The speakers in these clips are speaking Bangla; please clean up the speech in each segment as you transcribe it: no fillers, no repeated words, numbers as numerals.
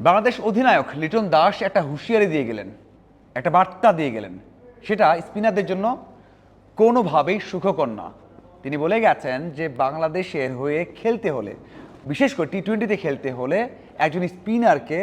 বাংলাদেশ অধিনায়ক লিটন দাস একটা হুঁশিয়ারি দিয়ে গেলেন, একটা বার্তা দিয়ে গেলেন, সেটা স্পিনারদের জন্য কোনোভাবেই সুখকর না। তিনি বলে গেছেন যে বাংলাদেশের হয়ে খেলতে হলে, বিশেষ করে টি-20তে খেলতে হলে একজন স্পিনারকে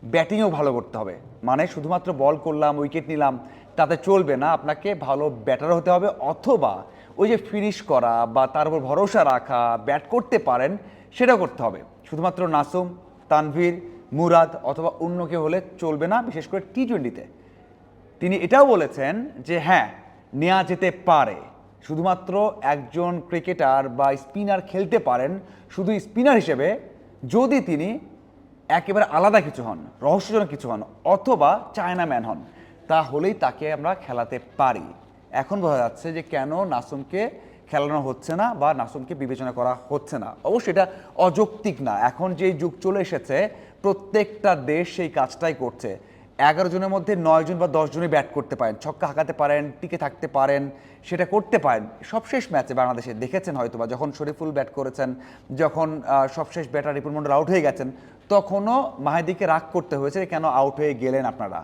ব্যাটিংও ভালো করতে হবে। মানে শুধুমাত্র বল করলাম, উইকেট নিলাম, তাতে চলবে না। আপনাকে ভালো ব্যাটার হতে হবে, অথবা ওই যে ফিনিশ করা বা তার উপর ভরসা রাখা, ব্যাট করতে পারেন সেটাও করতে হবে। শুধুমাত্র নাসুম, তানভীর, মুরাদ অথবা অন্য কেউ হলে চলবে না, বিশেষ করে টি-20তে। তিনি এটাও বলেছেন যে হ্যাঁ, নেওয়া যেতে পারে, শুধুমাত্র একজন ক্রিকেটার বা স্পিনার খেলতে পারেন শুধু স্পিনার হিসেবে যদি তিনি একেবারে আলাদা কিছু হন, রহস্যজনক কিছু হন, অথবা চায়না ম্যান হন, তাহলেই তাকে আমরা খেলাতে পারি। এখন বোঝা যাচ্ছে যে কেন নাসুমকে খেলানো হচ্ছে না বা নাসুমকে বিবেচনা করা হচ্ছে না। অবশ্যই এটা অযৌক্তিক না। এখন যে যুগ চলে এসেছে, প্রত্যেকটা দেশ সেই কাজটাই করছে। 11 জনের মধ্যে 9 জন বা 10 জনই ব্যাট করতে পারেন, ছক্কা হাঁকাতে পারেন, টিকে থাকতে পারেন, সেটা করতে পারেন। সবশেষ ম্যাচে বাংলাদেশে দেখেছেন হয়তো বা, যখন শরীফুল ব্যাট করেছেন, যখন সবশেষ ব্যাটার রিপুন মন্ডল আউট হয়ে গেছেন, তখনও মাহিদিকে রাগ করতে হয়েছে কেন আউট হয়ে গেলেন আপনারা,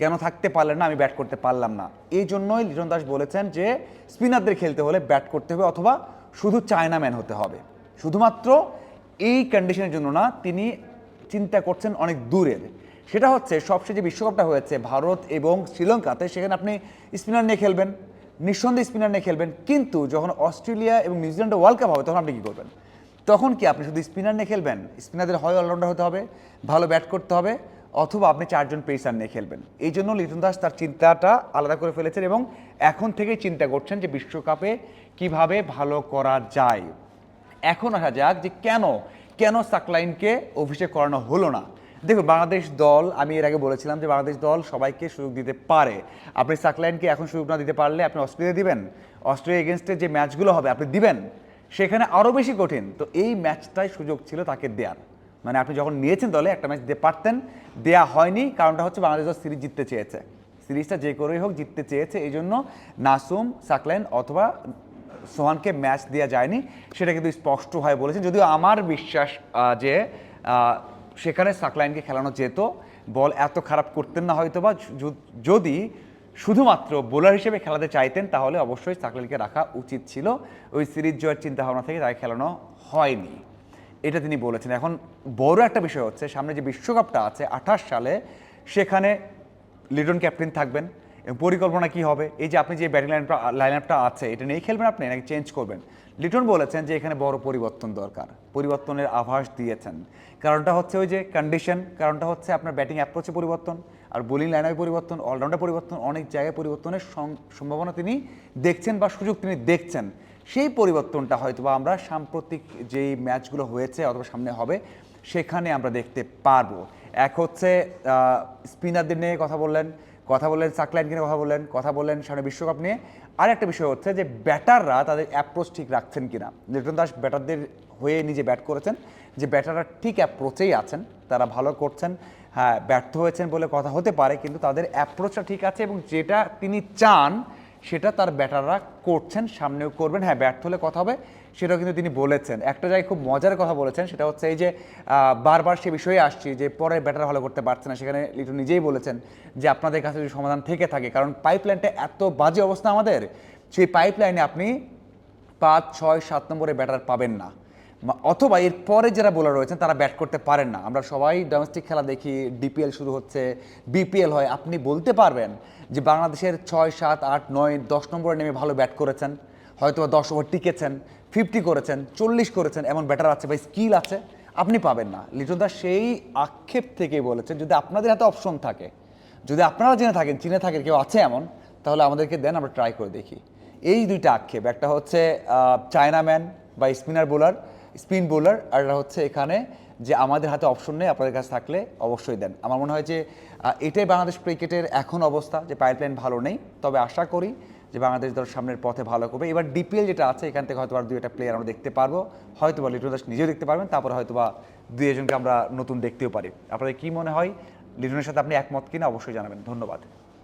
কেন থাকতে পারলেন না, আমি ব্যাট করতে পারলাম না। এই জন্যই লিটন দাস বলেছেন যে স্পিনারদের খেলতে হলে ব্যাট করতে হবে অথবা শুধু চায়না ম্যান হতে হবে। শুধুমাত্র এই কন্ডিশনের জন্য না, তিনি চিন্তা করছেন অনেক দূরের। সেটা হচ্ছে সবশেষে যে বিশ্বকাপটা হয়েছে ভারত এবং শ্রীলঙ্কাতে, সেখানে আপনি স্পিনার নিয়ে খেলবেন, নিঃসন্দেহে স্পিনার নিয়ে খেলবেন, কিন্তু যখন অস্ট্রেলিয়া এবং নিউজিল্যান্ডে ওয়ার্ল্ড কাপ হবে তখন আপনি কী করবেন? তখন কি আপনি শুধু স্পিনার নিয়ে খেলবেন? স্পিনারদের হয় অলরাউন্ডার হতে হবে, ভালো ব্যাট করতে হবে, অথবা আপনি 4 জন পেসার নিয়ে খেলবেন। এই জন্য লিটন দাস তার চিন্তাটা আলাদা করে ফেলেছেন এবং এখন থেকেই চিন্তা করছেন যে বিশ্বকাপে কিভাবে ভালো করা যায়। এখন আসা যাক যে কেন কেন সাকলাইনকে অভিষেক করানো হলো না। দেখুন, বাংলাদেশ দল, আমি এর আগে বলেছিলাম যে বাংলাদেশ দল সবাইকে সুযোগ দিতে পারে। আপনি সাকলাইনকে এখন সুযোগ না দিতে পারলে আপনি অস্ট্রেলিয়া দিবেন, অস্ট্রেলিয়া এগেনস্টে যে ম্যাচগুলো হবে আপনি দিবেন, সেখানে আরও বেশি কঠিন। তো এই ম্যাচটাই সুযোগ ছিল তাকে দেওয়ার। মানে আপনি যখন নিয়েছেন দলে, একটা ম্যাচ দিতে পারতেন, দেয়া হয়নি। কারণটা হচ্ছে বাংলাদেশ দল সিরিজ জিততে চেয়েছে, সিরিজটা যে করেই হোক জিততে চেয়েছে। এই জন্য নাসুম, সাকলাইন অথবা সোহানকে ম্যাচ দেওয়া যায়নি, সেটা কিন্তু স্পষ্টভাবে বলেছেন। যদিও আমার বিশ্বাস যে সেখানে সাকলাইনকে খেলানো যেত, বল এত খারাপ করতেন না হয়তো বা। যদি শুধুমাত্র বোলার হিসেবে খেলাতে চাইতেন তাহলে অবশ্যই সাকলাইনকে রাখা উচিত ছিল। ওই সিরিজ জয়ের চিন্তাভাবনা থেকে তাকে খেলানো হয়নি, এটা তিনি বলেছেন। এখন বড় একটা বিষয় হচ্ছে সামনে যে বিশ্বকাপটা আছে 28 সালে, সেখানে লিটন ক্যাপ্টেন থাকবেন এবং পরিকল্পনা কি হবে? এই যে আপনি যে ব্যাটিং লাইন আপটা আছে, এটা নিয়েই খেলবেন আপনি নাকি চেঞ্জ করবেন? লিটন বলেছেন যে এখানে বড় পরিবর্তন দরকার, পরিবর্তনের আভাস দিয়েছেন। কারণটা হচ্ছে ওই যে কন্ডিশন, কারণটা হচ্ছে আপনার ব্যাটিং অ্যাপ্রোচে পরিবর্তন, আর বোলিং লাইনে পরিবর্তন, অলরাউন্ডার পরিবর্তন, অনেক জায়গায় পরিবর্তনের সম্ভাবনা তিনি দেখছেন বা সুযোগ তিনি দেখছেন। সেই পরিবর্তনটা হয়তো বা আমরা সাম্প্রতিক যেই ম্যাচগুলো হয়েছে অথবা সামনে হবে সেখানে আমরা দেখতে পারবো। এক হচ্ছে স্পিনারদের নিয়ে কথা বললেন সাকলাইনকে নিয়ে কথা বললেন সামনে বিশ্বকাপ নিয়ে। আর একটা বিষয় হচ্ছে যে ব্যাটাররা তাদের অ্যাপ্রোচ ঠিক রাখছেন কিনা। লিটন দাস ব্যাটারদের হয়ে নিজে ব্যাট করেছেন, যে ব্যাটাররা ঠিক অ্যাপ্রোচেই আছেন, তারা ভালো করছেন। হ্যাঁ, ব্যর্থ হয়েছেন বলে কথা হতে পারে, কিন্তু তাদের অ্যাপ্রোচটা ঠিক আছে এবং যেটা তিনি চান সেটা তার ব্যাটাররা করছেন, সামনেও করবেন। হ্যাঁ, ব্যর্থ হলে কথা হবে, সেটাও কিন্তু তিনি বলেছেন। একটা জায়গায় খুব মজার কথা বলেছেন, সেটা হচ্ছে এই যে বারবার সে বিষয়ে আসছি যে পরে ব্যাটার ভালো করতে পারছে না, সেখানে লিটন নিজেই বলেছেন যে আপনাদের কাছে যদি সমাধান থেকে থাকে, কারণ পাইপলাইনটা এত বাজে অবস্থা আমাদের, সেই পাইপলাইনে আপনি 5, 6, 7 নম্বরে ব্যাটার পাবেন না, অথবা এর পরে যারা বোলার রয়েছেন তারা ব্যাট করতে পারেন না। আমরা সবাই ডোমেস্টিক খেলা দেখি, ডিপিএল শুরু হচ্ছে, বিপিএল হয়, আপনি বলতে পারবেন যে বাংলাদেশের 6, 7, 8, 9, 10 নম্বরে নেমে ভালো ব্যাট করেছেন, হয়তো 10 ওভার টিকেছেন, 50 করেছেন, 40 করেছেন, এমন ব্যাটার আছে বা স্কিল আছে, আপনি পাবেন না। লিটন দাস সেই আক্ষেপ থেকেই বলেছেন যদি আপনাদের হাতে অপশন থাকে, যদি আপনারা জেনে থাকেন, চিনে থাকেন কেউ আছে এমন, তাহলে আমাদেরকে দেন, আমরা ট্রাই করে দেখি। এই দুইটা আক্ষেপ, একটা হচ্ছে চায়না ম্যান বা স্পিন বোলার, আর এটা হচ্ছে এখানে যে আমাদের হাতে অপশন নেই, আপনাদের কাছে থাকলে অবশ্যই দেন। আমার মনে হয় যে এটাই বাংলাদেশ ক্রিকেটের এখন অবস্থা, যে পাইপলাইন ভালো নেই। তবে আশা করি যে বাংলাদেশ দল সামনের পথে ভালো করবে। এবার ডিপিএল যেটা আছে, এখান থেকে হয়তো আর 2-1 প্লেয়ার আমরা দেখতে পারবো, হয়তো বা লিটন দাস নিজেও দেখতে পারবেন, তারপরে হয়তো বা 2-1 জনকে আমরা নতুন দেখতেও পারি। আপনাদের কী মনে হয়? লিটনের সাথে আপনি একমত কিনা অবশ্যই জানাবেন। ধন্যবাদ।